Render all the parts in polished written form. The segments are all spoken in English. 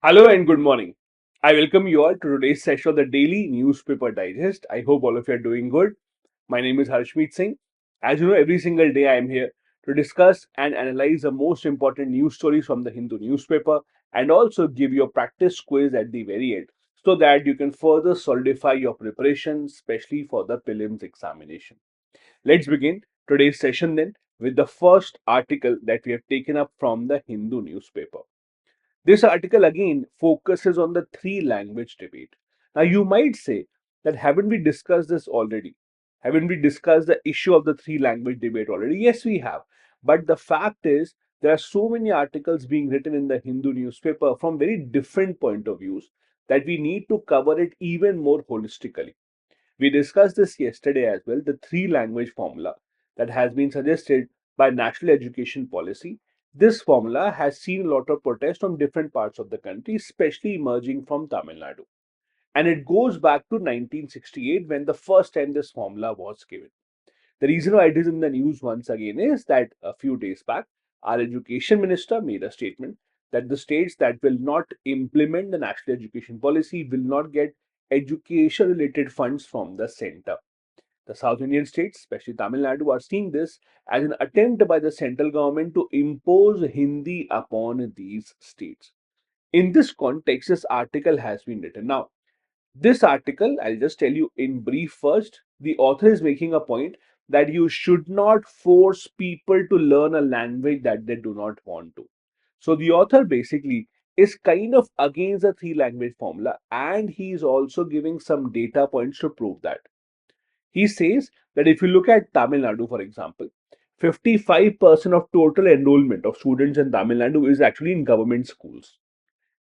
Hello and good morning. I welcome you all to today's session of the Daily Newspaper Digest. I hope all of you are doing good. My name is Harshmeet Singh. As you know, every single day I am here to discuss and analyze the most important news stories from the Hindu newspaper and also give you a practice quiz at the very end so that you can further solidify your preparation, especially for the prelims examination. Let's begin today's session then with the first article that we have taken up from the Hindu newspaper. This article again focuses on the three language debate. Now, you might say that haven't we discussed this already? Haven't we discussed the issue of the three language debate already? Yes, we have. But the fact is, there are so many articles being written in the Hindu newspaper from very different point of views that we need to cover it even more holistically. We discussed this yesterday as well, the three language formula that has been suggested by National Education Policy. This formula has seen a lot of protest from different parts of the country, especially emerging from Tamil Nadu. And it goes back to 1968 when the first time this formula was given. The reason why it is in the news once again is that a few days back, our education minister made a statement that the states that will not implement the national education policy will not get education related funds from the center. The South Indian states, especially Tamil Nadu, are seeing this as an attempt by the central government to impose Hindi upon these states. In this context, this article has been written. Now, this article, I'll just tell you in brief first. The author is making a point that you should not force people to learn a language that they do not want to. So, the author basically is kind of against the three language formula and he is also giving some data points to prove that. He says that if you look at Tamil Nadu, for example, 55% of total enrollment of students in Tamil Nadu is actually in government schools.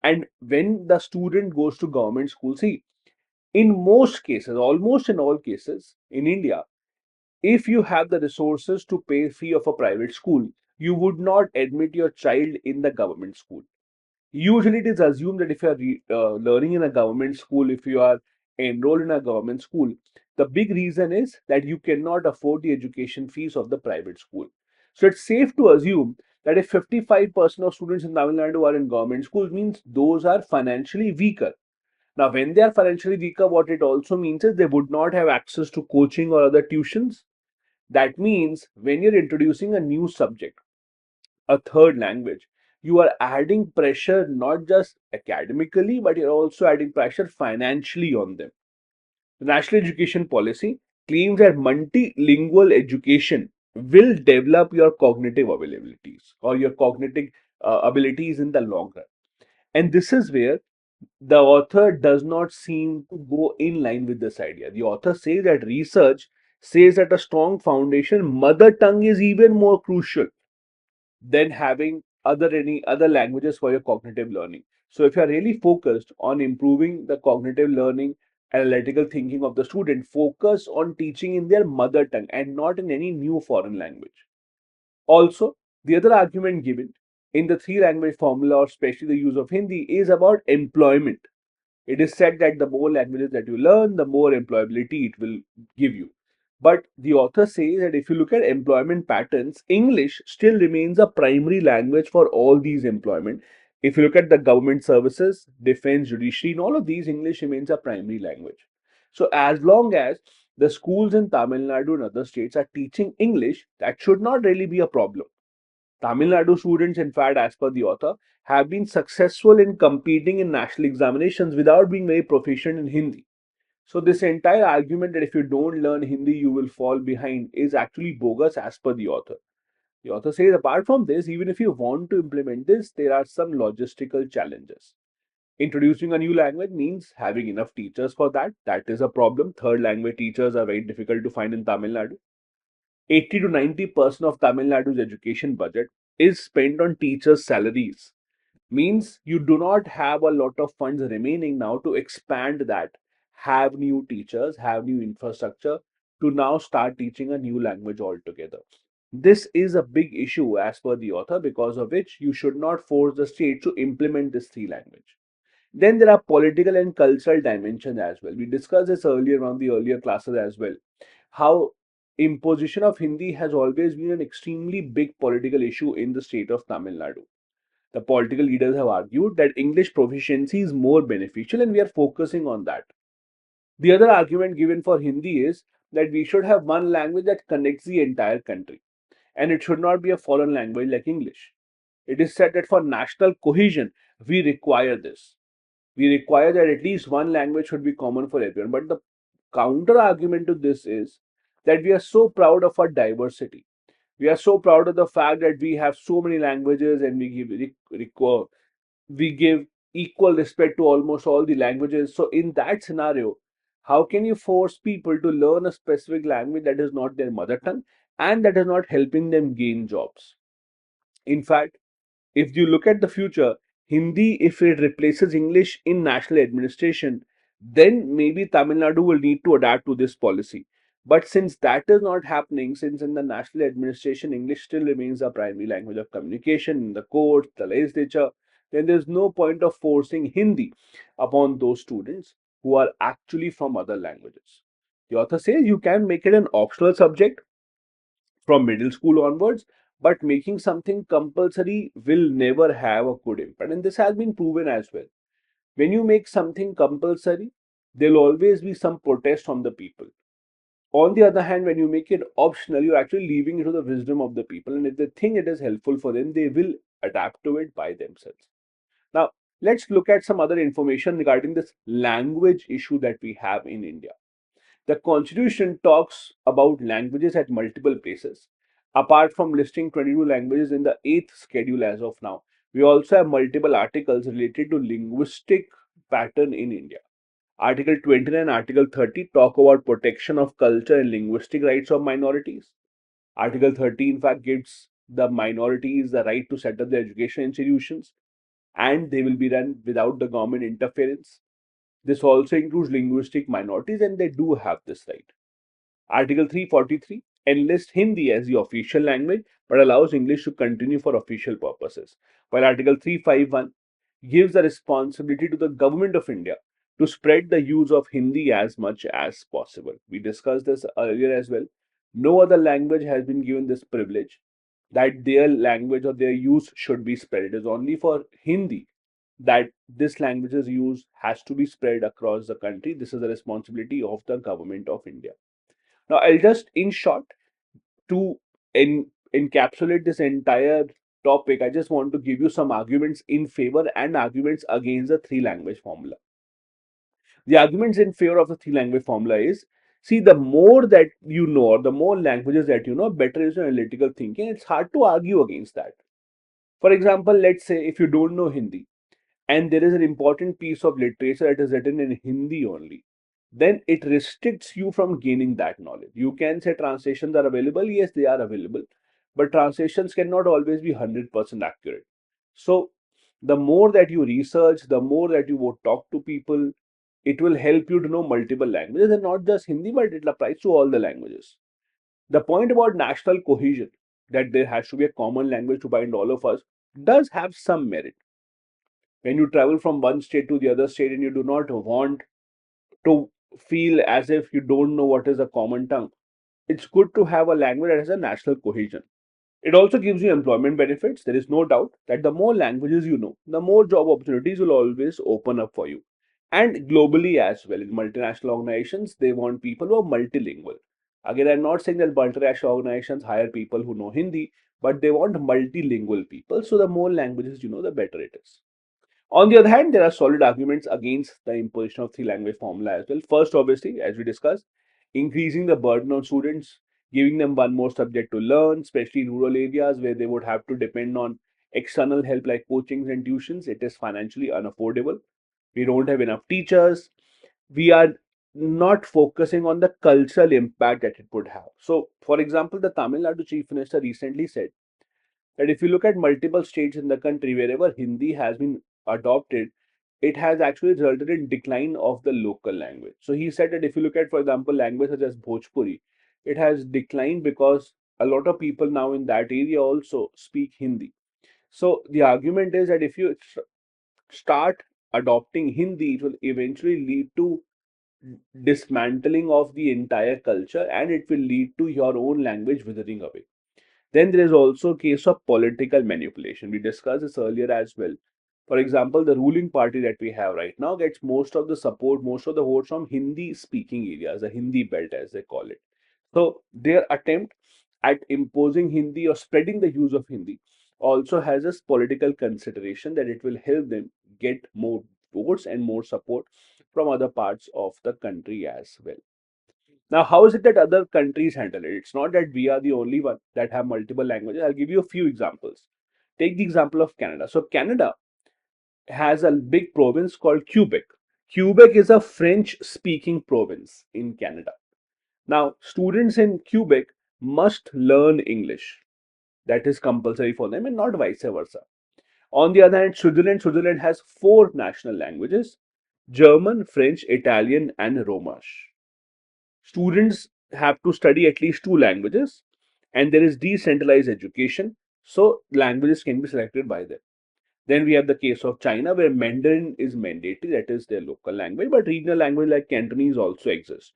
And when the student goes to government school, see, in most cases, almost in all cases in India, if you have the resources to pay fee of a private school, you would not admit your child in the government school. Usually, it is assumed that if you are learning in a government school, if you are enrolled in a government school, the big reason is that you cannot afford the education fees of the private school. So it's safe to assume that if 55% of students in Tamil Nadu are in government schools, means those are financially weaker. Now, when they are financially weaker, what it also means is they would not have access to coaching or other tuitions. That means when you're introducing a new subject, a third language, you are adding pressure not just academically, but you're also adding pressure financially on them. The National Education Policy claims that multilingual education will develop your cognitive abilities or your cognitive abilities in the long run. And this is where the author does not seem to go in line with this idea. The author says that research says that a strong foundation, mother tongue is even more crucial than having any other languages for your cognitive learning. So if you are really focused on improving the cognitive learning, analytical thinking of the student, focus on teaching in their mother tongue and not in any new foreign language. Also, the other argument given in the three language formula, or especially the use of Hindi, is about employment. It is said that the more languages that you learn, the more employability it will give you. But the author says that if you look at employment patterns, English still remains a primary language for all these employment. If you look at the government services, defense, judiciary, in all of these, English remains a primary language. So as long as the schools in Tamil Nadu and other states are teaching English, that should not really be a problem. Tamil Nadu students, in fact, as per the author, have been successful in competing in national examinations without being very proficient in Hindi. So, this entire argument that if you don't learn Hindi, you will fall behind is actually bogus as per the author. The author says, apart from this, even if you want to implement this, there are some logistical challenges. Introducing a new language means having enough teachers for that. That is a problem. Third language teachers are very difficult to find in Tamil Nadu. 80 to 90% of Tamil Nadu's education budget is spent on teachers' salaries. Means you do not have a lot of funds remaining now to expand that, have new teachers, have new infrastructure to now start teaching a new language altogether. This is a big issue as per the author, because of which you should not force the state to implement this three language. Then there are political and cultural dimensions as well. We discussed this earlier on the earlier classes as well. How imposition of Hindi has always been an extremely big political issue in the state of Tamil Nadu. The political leaders have argued that English proficiency is more beneficial and we are focusing on that. The other argument given for Hindi is that we should have one language that connects the entire country and it should not be a foreign language like English. It is said that for national cohesion, we require this. We require that at least one language should be common for everyone. But the counter argument to this is that we are so proud of our diversity. We are so proud of the fact that we have so many languages and we give equal respect to almost all the languages. So, in that scenario, how can you force people to learn a specific language that is not their mother tongue and that is not helping them gain jobs? In fact, if you look at the future, Hindi, if it replaces English in national administration, then maybe Tamil Nadu will need to adapt to this policy. But since that is not happening, since in the national administration, English still remains the primary language of communication in the courts, the legislature, then there's no point of forcing Hindi upon those students who are actually from other languages. The author says you can make it an optional subject from middle school onwards, but making something compulsory will never have a good impact. And this has been proven as well. When you make something compulsory, there'll always be some protest from the people. On the other hand, when you make it optional, you're actually leaving it to the wisdom of the people. And if they think it is helpful for them, they will adapt to it by themselves. Now, let's look at some other information regarding this language issue that we have in India. The constitution talks about languages at multiple places. Apart from listing 22 languages in the 8th schedule as of now, we also have multiple articles related to linguistic pattern in India. Article 29 and Article 30 talk about protection of culture and linguistic rights of minorities. Article 30, in fact, gives the minorities the right to set up their education institutions and they will be run without the government interference. This also includes linguistic minorities and they do have this right. Article 343 enlists Hindi as the official language but allows English to continue for official purposes, while Article 351 gives the responsibility to the Government of India to spread the use of Hindi as much as possible. We discussed this earlier as well. No other language has been given this privilege that their language or their use should be spread. It is only for Hindi that this language's use has to be spread across the country. This is the responsibility of the Government of India. Now, I'll just, in short, to encapsulate this entire topic, I just want to give you some arguments in favor and arguments against the three language formula. The arguments in favor of the three language formula is, see, the more that you know, or the more languages that you know, better is your analytical thinking. It's hard to argue against that. For example, let's say if you don't know Hindi, and there is an important piece of literature that is written in Hindi only, then it restricts you from gaining that knowledge. You can say translations are available. Yes, they are available, but translations cannot always be 100% accurate. So, the more that you research, the more that you would talk to people, it will help you to know multiple languages and not just Hindi, but it applies to all the languages. The point about national cohesion, that there has to be a common language to bind all of us, does have some merit. When you travel from one state to the other state and you do not want to feel as if you don't know what is a common tongue, it's good to have a language that has a national cohesion. It also gives you employment benefits. There is no doubt that the more languages you know, the more job opportunities will always open up for you. And globally as well, in multinational organizations, they want people who are multilingual. Again, I'm not saying that multinational organizations hire people who know Hindi, but they want multilingual people. So the more languages you know, the better it is. On the other hand, there are solid arguments against the imposition of three language formula as well. First, obviously, as we discussed, increasing the burden on students, giving them one more subject to learn, especially in rural areas where they would have to depend on external help like coachings and tuitions. It is financially unaffordable. We don't have enough teachers. We are not focusing on the cultural impact that it would have. So, for example, the Tamil Nadu chief minister recently said that if you look at multiple states in the country, wherever Hindi has been adopted, it has actually resulted in decline of the local language. So he said that if you look at, for example, language such as Bhojpuri, it has declined because a lot of people now in that area also speak Hindi. So the argument is that if you start adopting Hindi, it will eventually lead to dismantling of the entire culture and it will lead to your own language withering away. Then there is also a case of political manipulation. We discussed this earlier as well. For example, the ruling party that we have right now gets most of the support, most of the votes from Hindi speaking areas, the Hindi belt as they call it. So their attempt at imposing Hindi or spreading the use of Hindi also has this political consideration that it will help them get more votes and more support from other parts of the country as well. Now, how is it that other countries handle it? It's not that we are the only one that have multiple languages. I'll give you a few examples. Take the example of Canada. So, Canada has a big province called Quebec. Quebec is a French speaking province in Canada. Now, students in Quebec must learn English. That is compulsory for them and not vice versa. On the other hand, Switzerland has four national languages: German, French, Italian, and Romansh. Students have to study at least two languages, and there is decentralized education, so languages can be selected by them. Then we have the case of China, where Mandarin is mandatory, that is their local language, but regional language like Cantonese also exist.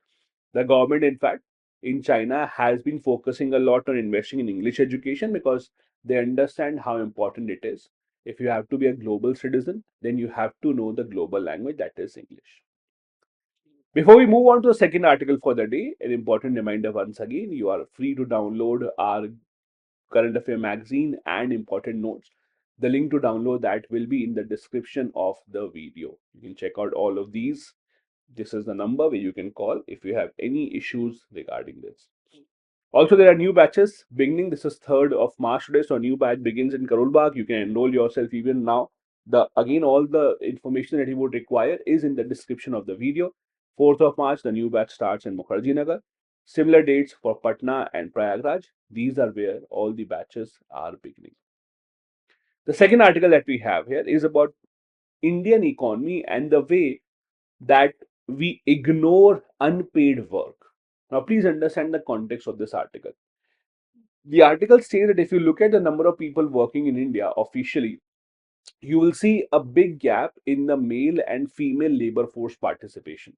The government, in fact, in China has been focusing a lot on investing in English education because they understand how important it is. If you have to be a global citizen, then you have to know the global language, that is English. Before we move on to the second article for the day, an important reminder once again, you are free to download our current affair magazine and important notes. The link to download that will be in the description of the video. You can check out all of these. This is the number where you can call if you have any issues regarding this. Also, there are new batches beginning. This is 3rd of March today, so a new batch begins in Karol Bagh. You can enroll yourself even now. Again, all the information that you would require is in the description of the video. 4th of March, the new batch starts in Mukherjee Nagar. Similar dates for Patna and Prayagraj. These are where all the batches are beginning. The second article that we have here is about Indian economy and the way that we ignore unpaid work. Now, please understand the context of this article. The article says that if you look at the number of people working in India officially, you will see a big gap in the male and female labor force participation.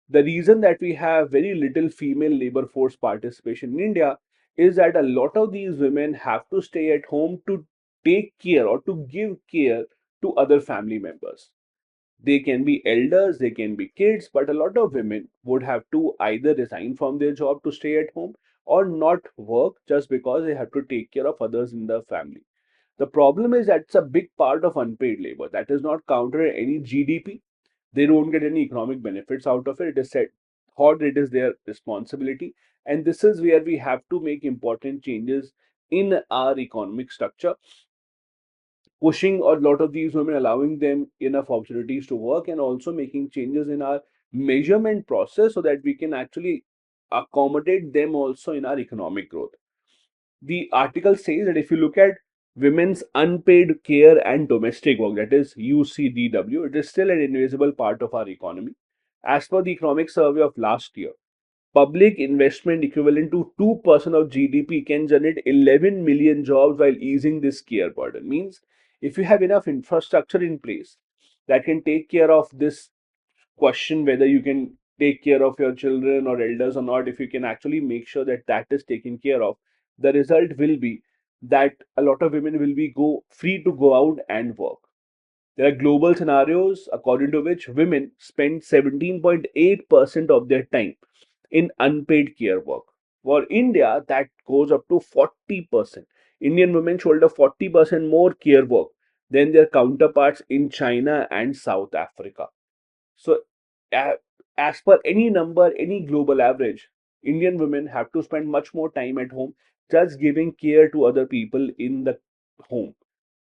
The reason that we have very little female labor force participation in India is that a lot of these women have to stay at home to take care or to give care to other family members. They can be elders, they can be kids, but a lot of women would have to either resign from their job to stay at home or not work just because they have to take care of others in the family. The problem is that it's a big part of unpaid labor that is not counted in any GDP. They don't get any economic benefits out of it. It is said, thought it is their responsibility. And this is where we have to make important changes in our economic structure, pushing a lot of these women, allowing them enough opportunities to work, and also making changes in our measurement process so that we can actually accommodate them also in our economic growth. The article says that if you look at women's unpaid care and domestic work, that is UCDW, it is still an invisible part of our economy. As per the economic survey of last year, public investment equivalent to 2% of GDP can generate 11 million jobs while easing this care burden. Means if you have enough infrastructure in place that can take care of this question whether you can take care of your children or elders or not, if you can actually make sure that that is taken care of, the result will be that a lot of women will be go free to go out and work. There are global scenarios according to which women spend 17.8% of their time in unpaid care work. For India, that goes up to 40%. Indian women shoulder 40% more care work than their counterparts in China and South Africa. So, as per any number, any global average, Indian women have to spend much more time at home just giving care to other people in the home,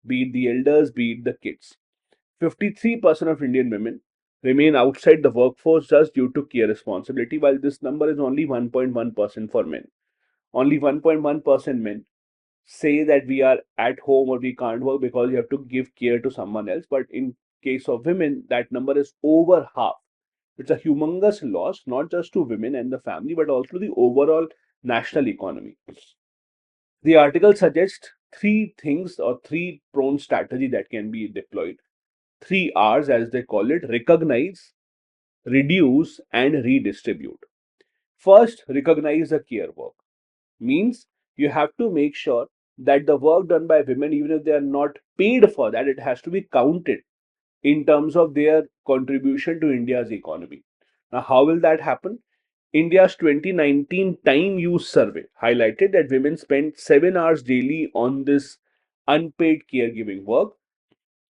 be it the elders, be it the kids. 53% of Indian women remain outside the workforce just due to care responsibility, while this number is only 1.1% for men. Only 1.1% men say that we are at home or we can't work because you have to give care to someone else. But in case of women, that number is over half. It's a humongous loss, not just to women and the family, but also the overall national economy. The article suggests three things or three prone strategy that can be deployed. Three R's, as they call it: recognize, reduce, and redistribute. First, recognize the care work. Means you have to make sure that the work done by women, even if they are not paid for that, it has to be counted in terms of their contribution to India's economy. Now, how will that happen? India's 2019 Time Use Survey highlighted that women spend 7 hours daily on this unpaid caregiving work.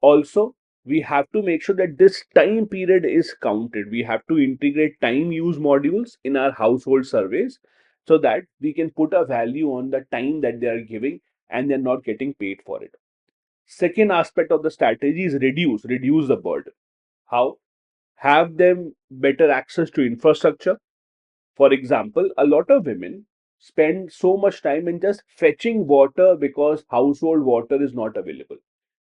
Also, we have to make sure that this time period is counted. We have to integrate time use modules in our household surveys so that we can put a value on the time that they are giving and they're not getting paid for it. Second aspect of the strategy is reduce the burden. How? Have them better access to infrastructure. For example, a lot of women spend so much time in just fetching water because household water is not available.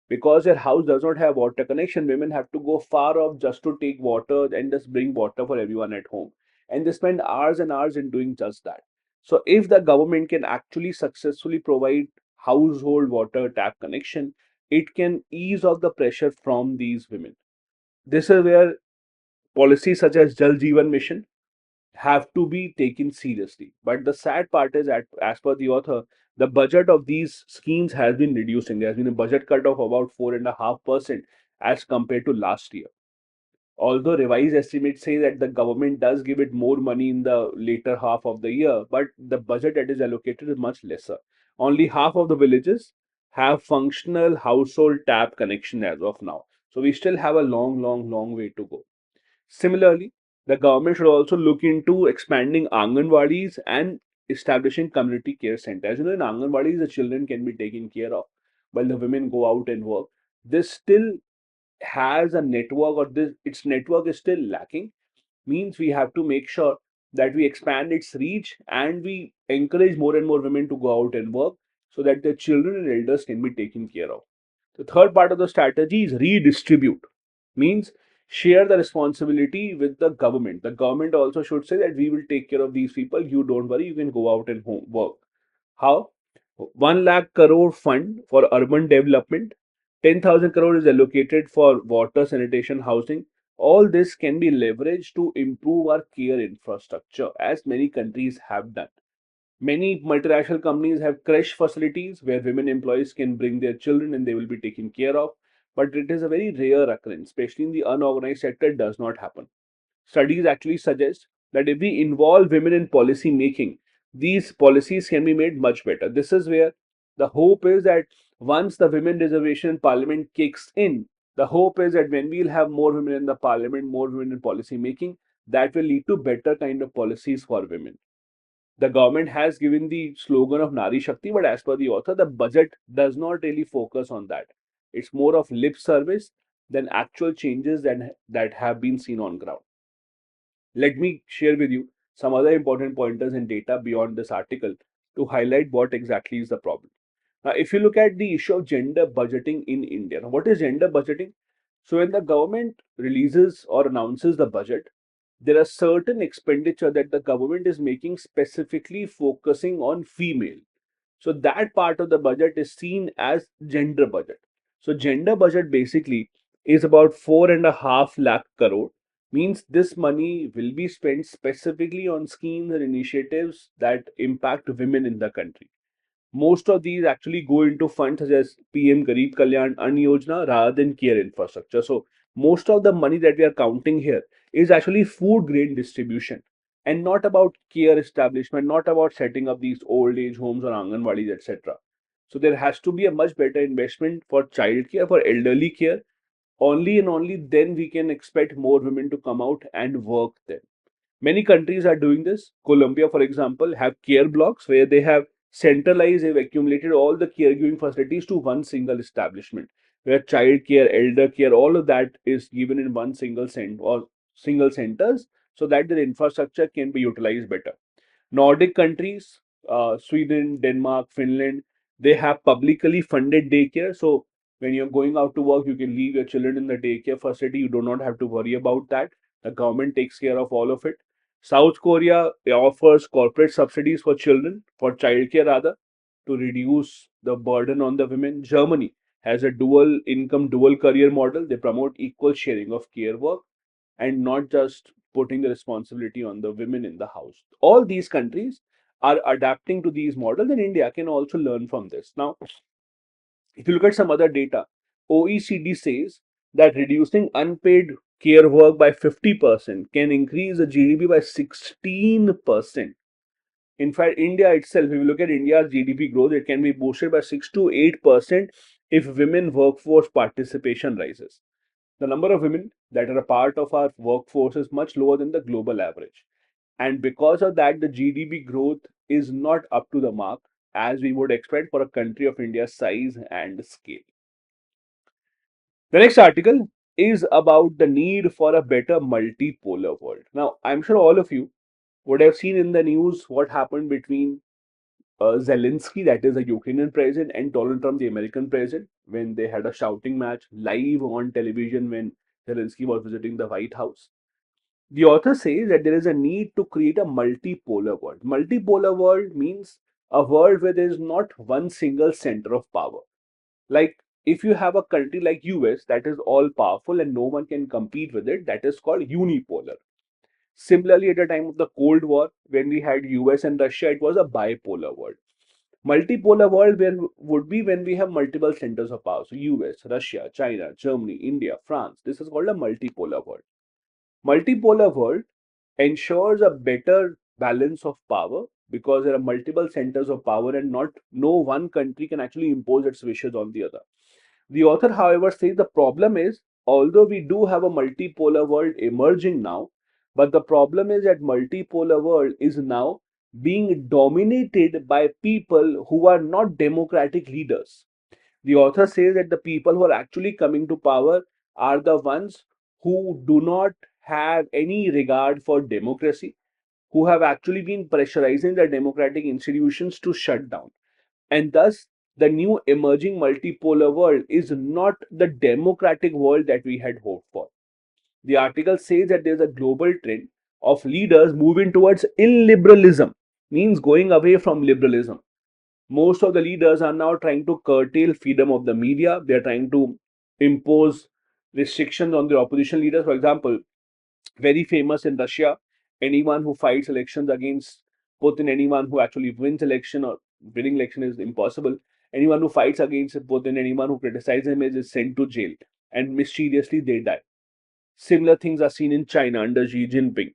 Because their house does not have water connection, women have to go far off just to take water and just bring water for everyone at home. And they spend hours and hours in doing just that. So, if the government can actually successfully provide household water tap connection, it can ease off the pressure from these women. This is where policies such as Jal Jeevan Mission have to be taken seriously. But the sad part is that, as per the author, the budget of these schemes has been reducing. There has been a budget cut of about 4.5% as compared to last year. Although revised estimates say that the government does give it more money in the later half of the year, but the budget that is allocated is much lesser. Only half of the villages have functional household tap connection as of now. So we still have a long way to go. Similarly, the government should also look into expanding Anganwadis and establishing community care centers. You know, in Anganwadis, the children can be taken care of while the women go out and work. This still has a network, or this its network is still lacking. Means we have to make sure that we expand its reach and we encourage more and more women to go out and work so that their children and elders can be taken care of. The third part of the strategy is redistribute. Means share the responsibility with the government. The government also should say that we will take care of these people. You don't worry, you can go out and home work. How? 1 lakh crore fund for urban development. 10,000 crore is allocated for water, sanitation, housing. All this can be leveraged to improve our care infrastructure, as many countries have done. Many multinational companies have creche facilities where women employees can bring their children and they will be taken care of. But it is a very rare occurrence, especially in the unorganized sector, it does not happen. Studies actually suggest that if we involve women in policy making, these policies can be made much better. This is where the hope is that once the women reservation in parliament kicks in, the hope is that when we'll have more women in the parliament, more women in policy making, that will lead to better kind of policies for women. The government has given the slogan of Nari Shakti, but as per the author, the budget does not really focus on that. It's more of lip service than actual changes that have been seen on ground. Let me share with you some other important pointers and data beyond this article to highlight what exactly is the problem. Now, if you look at the issue of gender budgeting in India, now what is gender budgeting? So, when the government releases or announces the budget, there are certain expenditure that the government is making specifically focusing on female. So that part of the budget is seen as gender budget. So gender budget basically is about 4.5 lakh crore. Means this money will be spent specifically on schemes and initiatives that impact women in the country. Most of these actually go into funds such as PM Garib Kalyan Ann Yojana rather than care infrastructure. So most of the money that we are counting here is actually food grain distribution and not about care establishment, not about setting up these old age homes or Anganwadis, etc. So there has to be a much better investment for child care, for elderly care. Only and only then we can expect more women to come out and work there. Many countries are doing this. Colombia, for example, have care blocks where they have centralized, they've accumulated all the caregiving facilities to one single establishment, where child care, elder care, all of that is given in one single center or single centers, so that the infrastructure can be utilized better. Nordic countries, Sweden, Denmark, Finland, they have publicly funded daycare. So when you're going out to work, you can leave your children in the daycare facility. You do not have to worry about that. The government takes care of all of it. South Korea offers corporate subsidies for children, for childcare rather, to reduce the burden on the women. Germany has a dual income, dual career model. They promote equal sharing of care work and not just putting the responsibility on the women in the house. All these countries are adapting to these models, then India can also learn from this. Now, if you look at some other data, OECD says that reducing unpaid care work by 50% can increase the GDP by 16%. In fact, India itself, if you look at India's GDP growth, it can be boosted by 6 to 8% if women workforce participation rises. The number of women that are a part of our workforce is much lower than the global average. And because of that, the GDP growth is not up to the mark as we would expect for a country of India's size and scale. The next article is about the need for a better multipolar world. Now, I'm sure all of you would have seen in the news what happened between Zelensky, that is the Ukrainian president, and Donald Trump, the American president, when they had a shouting match live on television when Zelensky was visiting the White House. The author says that there is a need to create a multipolar world. Multipolar world means a world where there is not one single center of power. Like if you have a country like US that is all powerful and no one can compete with it, that is called unipolar. Similarly, at the time of the Cold War, when we had US and Russia, it was a bipolar world. Multipolar world where would be when we have multiple centers of power. So US, Russia, China, Germany, India, France. This is called a multipolar world. Multipolar world ensures a better balance of power because there are multiple centers of power and not no one country can actually impose its wishes on the other. The author, however, says the problem is although we do have a multipolar world emerging now, but the problem is that multipolar world is now being dominated by people who are not democratic leaders. The author says that the people who are actually coming to power are the ones who do not have any regard for democracy, who have actually been pressurizing the democratic institutions to shut down. And thus, the new emerging multipolar world is not the democratic world that we had hoped for. The article says that there's a global trend of leaders moving towards illiberalism, means going away from liberalism. Most of the leaders are now trying to curtail freedom of the media. They're trying to impose restrictions on the opposition leaders. For example, very famous in Russia, anyone who fights elections against Putin, anyone who actually wins election or winning election is impossible. Anyone who fights against Putin, anyone who criticizes him is sent to jail and mysteriously they die. Similar things are seen in China under Xi Jinping.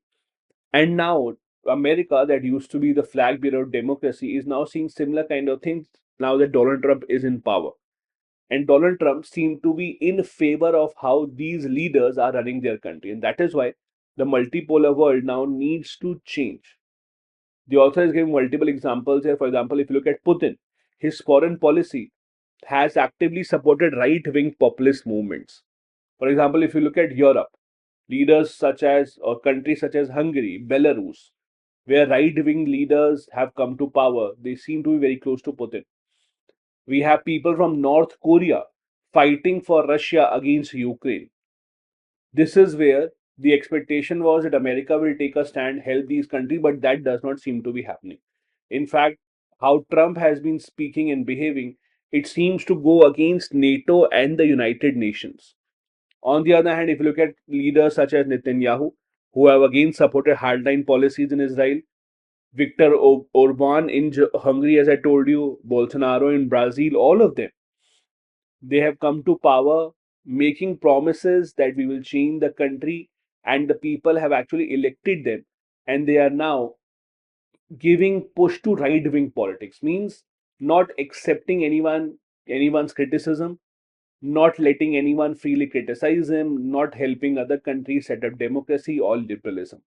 And now America, that used to be the flag bearer of democracy, is now seeing similar kind of things now that Donald Trump is in power. And Donald Trump seemed to be in favor of how these leaders are running their country. And that is why the multipolar world now needs to change. The author is giving multiple examples here. For example, if you look at Putin, his foreign policy has actively supported right wing populist movements. For example, if you look at Europe, leaders such as or countries such as Hungary, Belarus, where right wing leaders have come to power, they seem to be very close to Putin. We have people from North Korea fighting for Russia against Ukraine. This is where the expectation was that America will take a stand, help these countries, but that does not seem to be happening. In fact, how Trump has been speaking and behaving, it seems to go against NATO and the United Nations. On the other hand, if you look at leaders such as Netanyahu, who have again supported hardline policies in Israel, Viktor Orban in Hungary, as I told you, Bolsonaro in Brazil, all of them, they have come to power making promises that we will change the country, and the people have actually elected them, and they are now giving push to right wing politics, means not accepting anyone's criticism, not letting anyone freely criticize him, not helping other countries set up democracy or liberalism.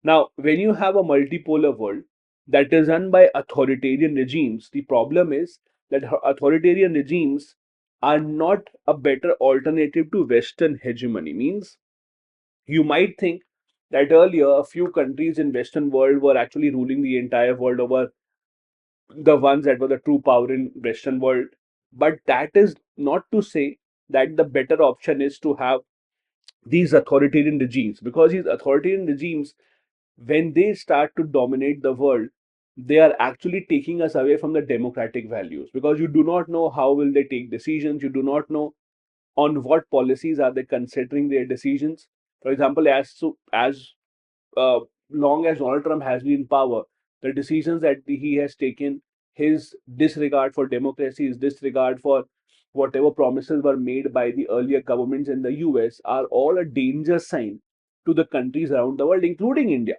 Now, when you have a multipolar world that is run by authoritarian regimes, the problem is that authoritarian regimes are not a better alternative to Western hegemony. Means you might think that earlier a few countries in Western world were actually ruling the entire world over the ones that were the true power in Western world. But that is not to say that the better option is to have these authoritarian regimes, because these authoritarian regimes, when they start to dominate the world, they are actually taking us away from the democratic values, because you do not know how will they take decisions, you do not know on what policies are they considering their decisions. For example, as long as Donald Trump has been in power, the decisions that he has taken, his disregard for democracy, his disregard for whatever promises were made by the earlier governments in the US are all a danger sign to the countries around the world, including India.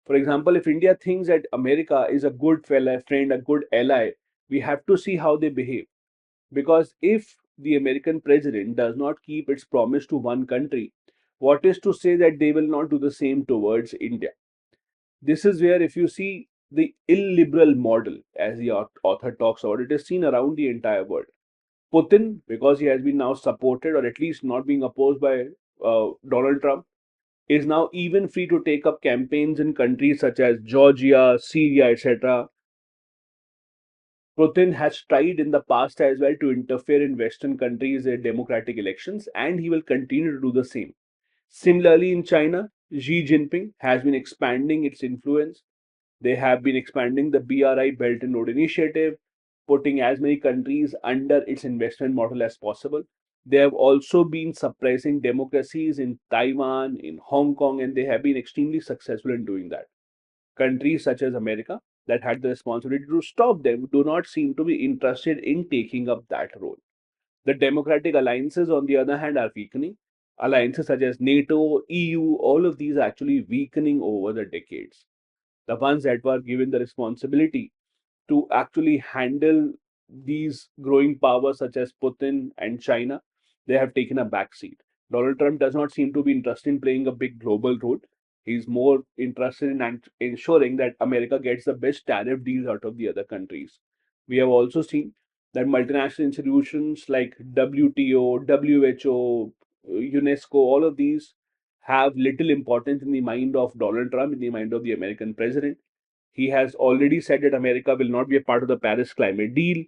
For example, if India thinks that America is a good fellow friend, a good ally, we have to see how they behave. Because if the American president does not keep its promise to one country, what is to say that they will not do the same towards India? This is where, if you see the illiberal model, as the author talks about, it is seen around the entire world. Putin, because he has been now supported or at least not being opposed by Donald Trump, is now even free to take up campaigns in countries such as Georgia, Syria, etc. Putin has tried in the past as well to interfere in Western countries' democratic elections, and he will continue to do the same. Similarly, in China, Xi Jinping has been expanding its influence. They have been expanding the BRI Belt and Road Initiative, putting as many countries under its investment model as possible. They have also been suppressing democracies in Taiwan, in Hong Kong, and they have been extremely successful in doing that. Countries such as America, that had the responsibility to stop them, do not seem to be interested in taking up that role. The democratic alliances, on the other hand, are weakening. Alliances such as NATO, EU, all of these are actually weakening over the decades. The ones that were given the responsibility to actually handle these growing powers such as Putin and China, they have taken a backseat. Donald Trump does not seem to be interested in playing a big global role. He's more interested in ensuring that America gets the best tariff deals out of the other countries. We have also seen that multinational institutions like WTO, WHO, UNESCO, all of these have little importance in the mind of Donald Trump, in the mind of the American president. He has already said that America will not be a part of the Paris climate deal.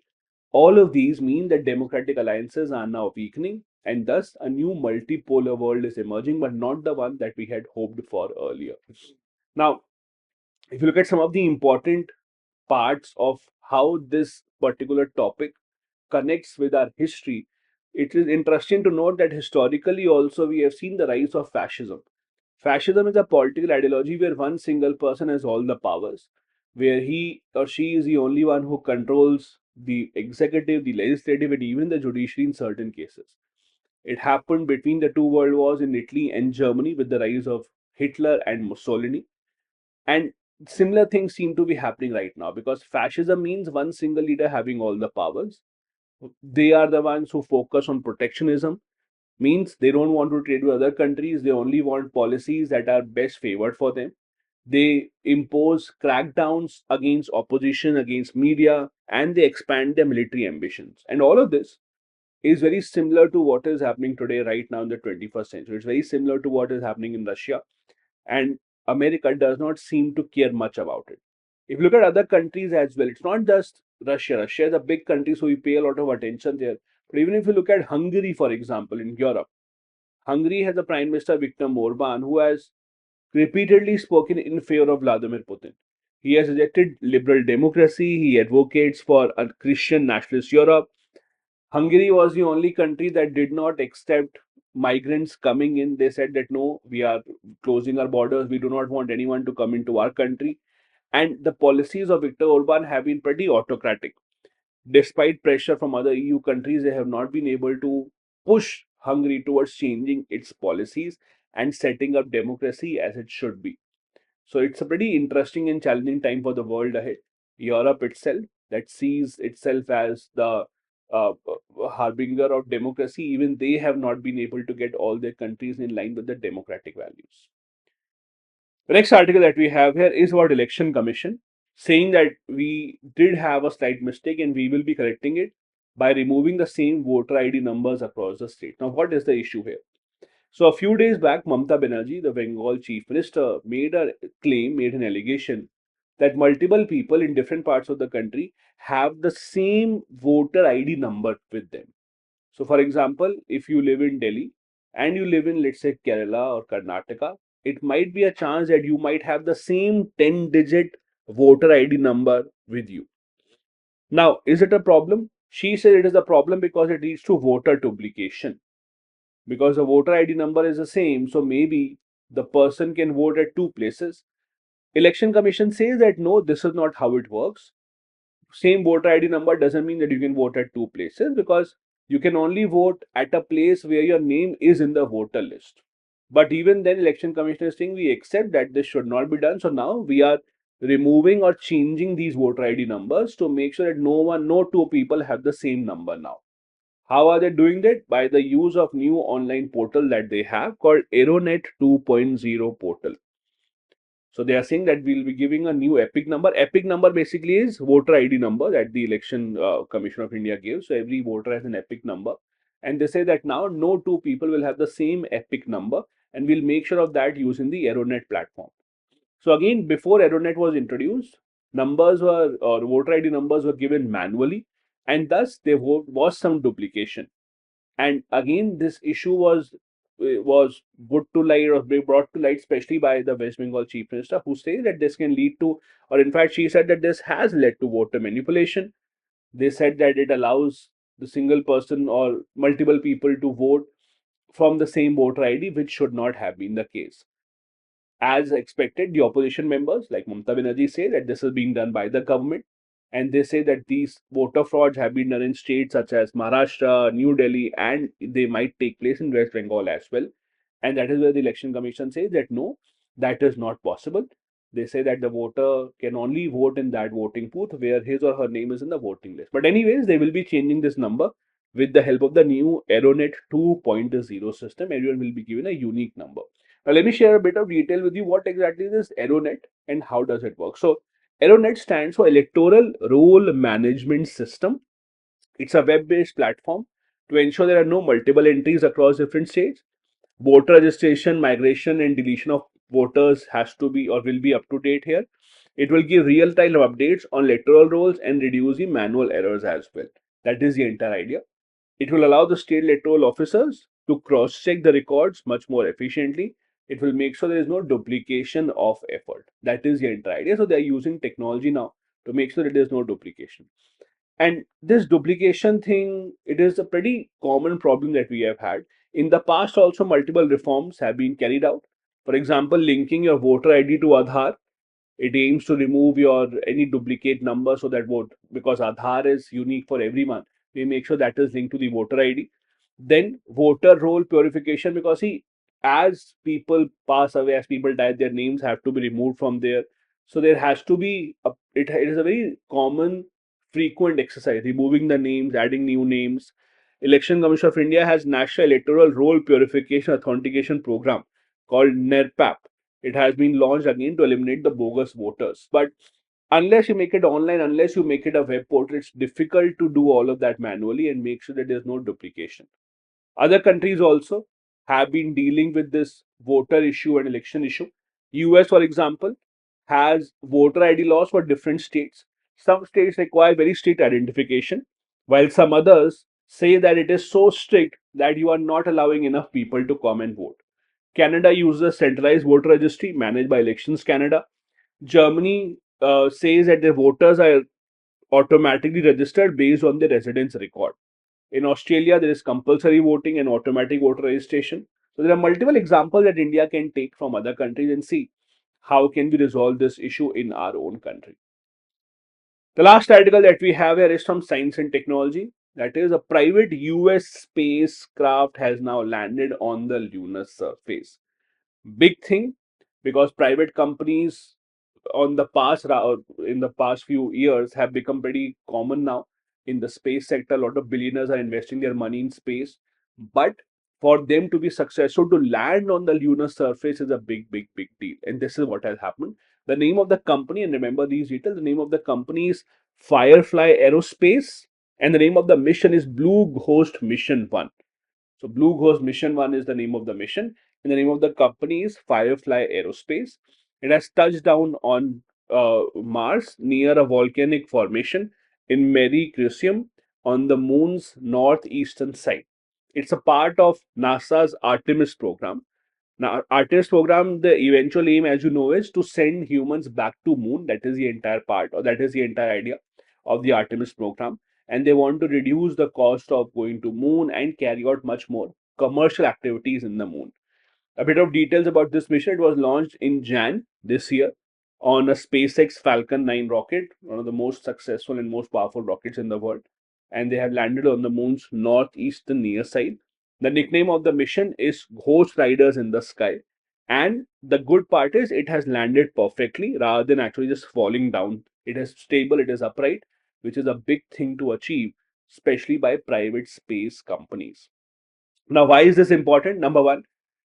All of these mean that democratic alliances are now weakening, and thus a new multipolar world is emerging, but not the one that we had hoped for earlier. Now, if you look at some of the important parts of how this particular topic connects with our history, it is interesting to note that historically also we have seen the rise of fascism. Fascism is a political ideology where one single person has all the powers, where he or she is the only one who controls the executive, the legislative, and even the judiciary in certain cases. It happened between the two world wars in Italy and Germany with the rise of Hitler and Mussolini. And similar things seem to be happening right now because fascism means one single leader having all the powers. They are the ones who focus on protectionism, means they don't want to trade with other countries. They only want policies that are best favored for them. They impose crackdowns against opposition, against media, and they expand their military ambitions. And all of this is very similar to what is happening today, right now in the 21st century. It's very similar to what is happening in Russia, and America does not seem to care much about it. If you look at other countries as well, it's not just Russia. Russia is a big country, so we pay a lot of attention there. But even if you look at Hungary, for example, in Europe, Hungary has a Prime Minister, Viktor Orban, who has repeatedly spoken in favor of Vladimir Putin. He has rejected liberal democracy. He advocates for a Christian nationalist Europe. Hungary was the only country that did not accept migrants coming in. They said that no, we are closing our borders. We do not want anyone to come into our country. And the policies of Viktor Orban have been pretty autocratic. Despite pressure from other EU countries, they have not been able to push Hungary towards changing its policies and setting up democracy as it should be. So it's a pretty interesting and challenging time for the world ahead. Europe itself, that sees itself as the harbinger of democracy, even they have not been able to get all their countries in line with the democratic values. The next article that we have here is about election commission, saying that we did have a slight mistake and we will be correcting it by removing the same voter ID numbers across the state. Now, what is the issue here? So a few days back, Mamata Banerjee, the Bengal chief minister, made a claim, made an allegation that multiple people in different parts of the country have the same voter ID number with them. So, for example, if you live in Delhi and you live in, let's say, Kerala or Karnataka, it might be a chance that you might have the same 10-digit voter ID number with you. Now, is it a problem? She said it is a problem because it leads to voter duplication. Because the voter ID number is the same, so maybe the person can vote at two places. Election Commission says that no, this is not how it works. Same voter ID number doesn't mean that you can vote at two places, because you can only vote at a place where your name is in the voter list. But even then, Election Commission is saying we accept that this should not be done. So now we are removing or changing these voter ID numbers to make sure that no two people have the same number now. How are they doing that? By the use of new online portal that they have called Aeronet 2.0 portal. So they are saying that we'll be giving a new epic number. Epic number basically is voter ID number that the Election Commission of India gives. So every voter has an epic number. And they say that now no two people will have the same epic number, and we'll make sure of that using the Aeronet platform. So again, before Aeronet was introduced, numbers were, or voter ID numbers were given manually, and thus there was some duplication. And again, this issue was put to light, or brought to light, especially by the West Bengal Chief Minister, who says that this can lead to, or in fact, she said that this has led to voter manipulation. They said that it allows the single person or multiple people to vote from the same voter ID, which should not have been the case. As expected, the opposition members like Mamata Banerjee say that this is being done by the government, and they say that these voter frauds have been done in states such as Maharashtra, New Delhi, and they might take place in West Bengal as well. And that is where the Election Commission says that no, that is not possible. They say that the voter can only vote in that voting booth where his or her name is in the voting list. But anyways, they will be changing this number with the help of the new Aeronet 2.0 system. Everyone will be given a unique number. Now, let me share a bit of detail with you what exactly is Aeronet and how does it work. So, Aeronet stands for Electoral Roll Management System. It's a web-based platform to ensure there are no multiple entries across different states. Voter registration, migration, and deletion of voters has to be or will be up to date here. It will give real-time updates on electoral rolls and reduce the manual errors as well. That is the entire idea. It will allow the state electoral officers to cross-check the records much more efficiently. It will make sure there is no duplication of effort. That is the entire idea. So they are using technology now to make sure that there is no duplication. And this duplication thing, it is a pretty common problem that we have had. In the past, also multiple reforms have been carried out. For example, linking your voter ID to Aadhaar. It aims to remove your any duplicate number, so that vote, because Aadhaar is unique for everyone, we make sure that is linked to the voter ID. Then voter roll purification, because see, as people pass away, as people die, their names have to be removed from there. So there has to be it is a very common, frequent exercise, removing the names, adding new names. Election Commission of India has National Electoral Roll Purification Authentication Program called NERPAP. It has been launched again to eliminate the bogus voters. But unless you make it online, unless you make it a web portal, it's difficult to do all of that manually and make sure that there's no duplication. Other countries also have been dealing with this voter issue and election issue. US, for example, has voter ID laws for different states. Some states require very strict identification, while some others say that it is so strict that you are not allowing enough people to come and vote. Canada uses a centralized voter registry managed by Elections Canada. Germany says that their voters are automatically registered based on their residence record. In Australia, there is compulsory voting and automatic voter registration. So there are multiple examples that India can take from other countries and see how can we resolve this issue in our own country. The last article that we have here is from Science and Technology. That is, a private US spacecraft has now landed on the lunar surface. Big thing, because private companies on the past in the past few years have become pretty common now in the space sector. A lot of billionaires are investing their money in space, but for them to be successful to land on the lunar surface is a big deal. And this is what has happened. The name of the company, and remember these details, the name of the company is Firefly Aerospace, and the name of the mission is Blue Ghost Mission 1. So Blue Ghost Mission 1 is the name of the mission, and the name of the company is Firefly Aerospace. It has touched down on Mars near a volcanic formation in Mare Crisium on the moon's northeastern side. It's a part of NASA's Artemis program. Now, Artemis program, the eventual aim, as you know, is to send humans back to moon. That is the entire part, or that is the entire idea of the Artemis program. And they want to reduce the cost of going to moon and carry out much more commercial activities in the moon. A bit of details about this mission. It was launched in Jan this year on a SpaceX Falcon 9 rocket, one of the most successful and most powerful rockets in the world. And they have landed on the moon's northeastern near side. The nickname of the mission is Ghost Riders in the Sky. And the good part is it has landed perfectly rather than actually just falling down. It is stable, it is upright, which is a big thing to achieve, especially by private space companies. Now, why is this important? Number one,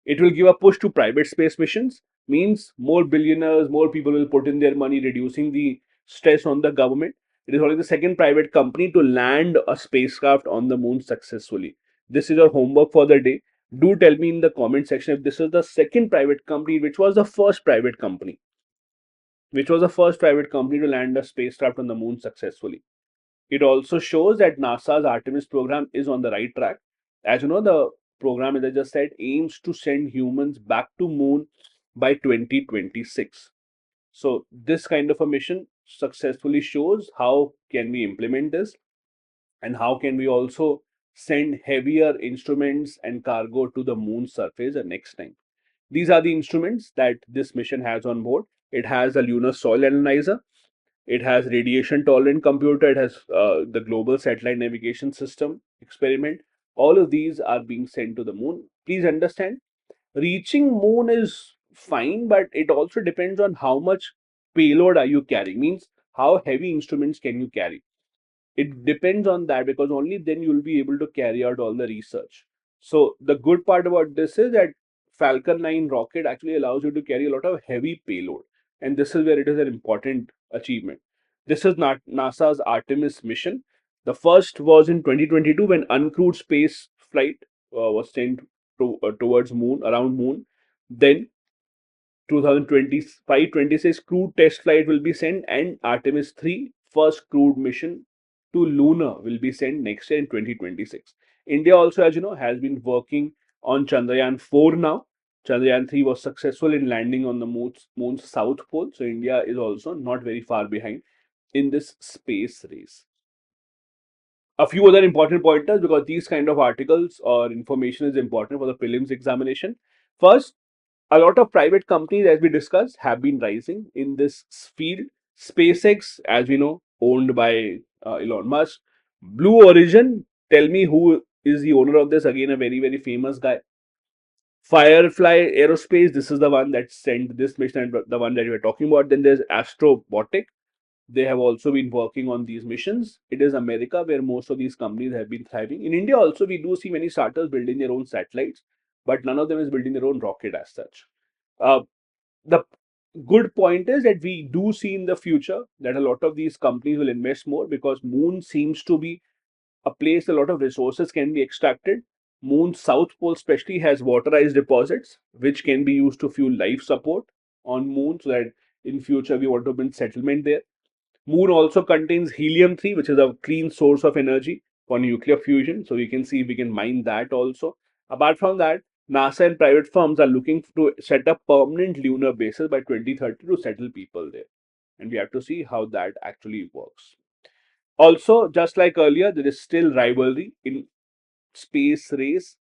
it will give a push to private space missions, means more billionaires, more people will put in their money, reducing the stress on the government. It is only the second private company to land a spacecraft on the moon successfully. This is your homework for the day. Do tell me in the comment section if this is the second private company, which was the first private company to land a spacecraft on the moon successfully. It also shows that NASA's Artemis program is on the right track. As you know, the program, as I just said, aims to send humans back to moon by 2026. So this kind of a mission successfully shows how can we implement this and how can we also send heavier instruments and cargo to the moon surface the next time. These are the instruments that this mission has on board. It has a lunar soil analyzer, it has radiation tolerant computer, it has the global satellite navigation system experiment. All of these are being sent to the moon. Please understand, reaching moon is fine, but it also depends on how much payload are you carrying, means how heavy instruments can you carry. It depends on that, because only then you'll be able to carry out all the research. So the good part about this is that Falcon 9 rocket actually allows you to carry a lot of heavy payload, and this is where it is an important achievement. This is not NASA's Artemis mission. The first was in 2022 when uncrewed space flight was sent towards moon, around moon. Then 2025-26 crewed test flight will be sent, and Artemis 3 first crewed mission to lunar will be sent next year in 2026. India also, as you know, has been working on Chandrayaan 4 now. Chandrayaan 3 was successful in landing on the moon's south pole, so India is also not very far behind in this space race. A few other important pointers, because these kind of articles or information is important for the prelims examination. First, a lot of private companies, as we discussed, have been rising in this field. SpaceX, as we know, owned by Elon Musk. Blue Origin, tell me who is the owner of this. Again, a very, very famous guy. Firefly Aerospace, this is the one that sent this mission and the one that we are talking about. Then there's Astrobotic. They have also been working on these missions. It is America where most of these companies have been thriving. In India also, we do see many startups building their own satellites, but none of them is building their own rocket as such. Uh, the good point is that we do see in the future that a lot of these companies will invest more, because moon seems to be a place a lot of resources can be extracted. Moon's south pole especially has waterized deposits which can be used to fuel life support on moon, so that in future we want to build settlement there. Moon also contains helium-3, which is a clean source of energy for nuclear fusion. So we can see if we can mine that also. Apart from that, NASA and private firms are looking to set up permanent lunar bases by 2030 to settle people there. And we have to see how that actually works. Also, just like earlier, there is still rivalry in space race.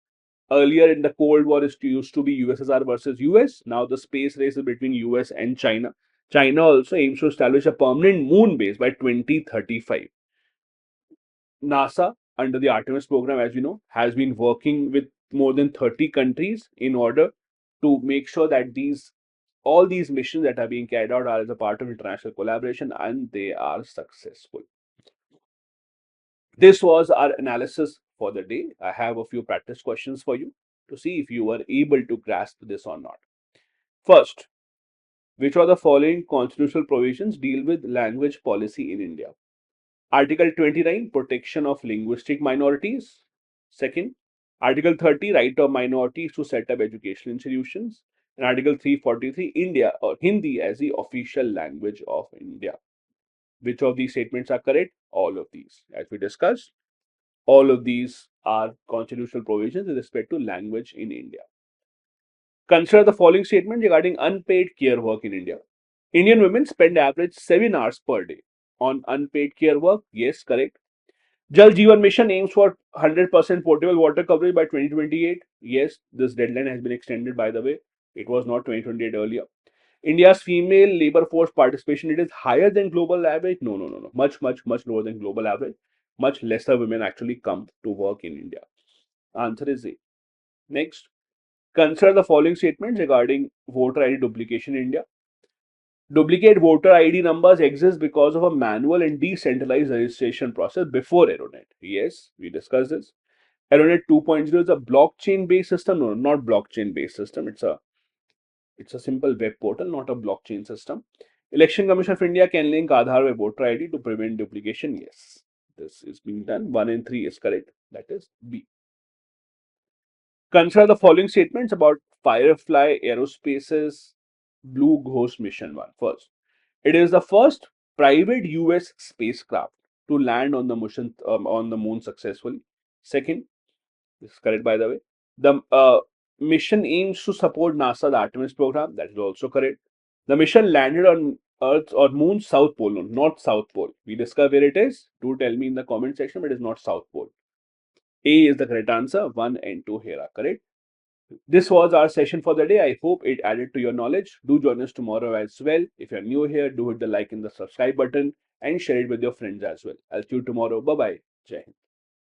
Earlier in the Cold War, it used to be USSR versus US. Now the space race is between US and China. China also aims to establish a permanent moon base by 2035. NASA, under the Artemis program, as you know, has been working with more than 30 countries in order to make sure that all these missions that are being carried out are as a part of international collaboration, and they are successful. This was our analysis for the day. I have a few practice questions for you to see if you were able to grasp this or not. First, which of the following constitutional provisions deal with language policy in India? Article 29, protection of linguistic minorities. Second, Article 30, right of minorities to set up educational institutions. And Article 343, India or Hindi as the official language of India. Which of these statements are correct? All of these. As we discussed, all of these are constitutional provisions with respect to language in India. Consider the following statement regarding unpaid care work in India. Indian women spend average 7 hours per day on unpaid care work. Yes, correct. Jal Jeevan Mission aims for 100% potable water coverage by 2028. Yes, this deadline has been extended, by the way. It was not 2028 earlier. India's female labor force participation rate is higher than global average. No, no, no, no. Much, much, much lower than global average. Much lesser women actually come to work in India. Answer is A. Next, consider the following statements regarding voter ID duplication in India. Duplicate voter ID numbers exist because of a manual and decentralized registration process before Aeronet. Yes, we discussed this. Aeronet 2.0 is a blockchain-based system. No, not blockchain-based system. It's a simple web portal, not a blockchain system. Election Commission of India can link Aadhaar with voter ID to prevent duplication. Yes, this is being done. 1 and 3 is correct. That is B. Consider the following statements about Firefly Aerospace's Blue Ghost mission. One first, it is the first private US spacecraft to land on the moon successfully. Second, this is correct by the way. The mission aims to support NASA's Artemis program. That is also correct. The mission landed on Earth or Moon's South Pole, no, not South Pole. We discover where it is. Do tell me in the comment section, but it is not South Pole. A is the correct answer. 1 and 2 here are correct. This was our session for the day. I hope it added to your knowledge. Do join us tomorrow as well. If you're new here, do hit the like and the subscribe button and share it with your friends as well. I'll see you tomorrow. Bye bye. Jai Hind.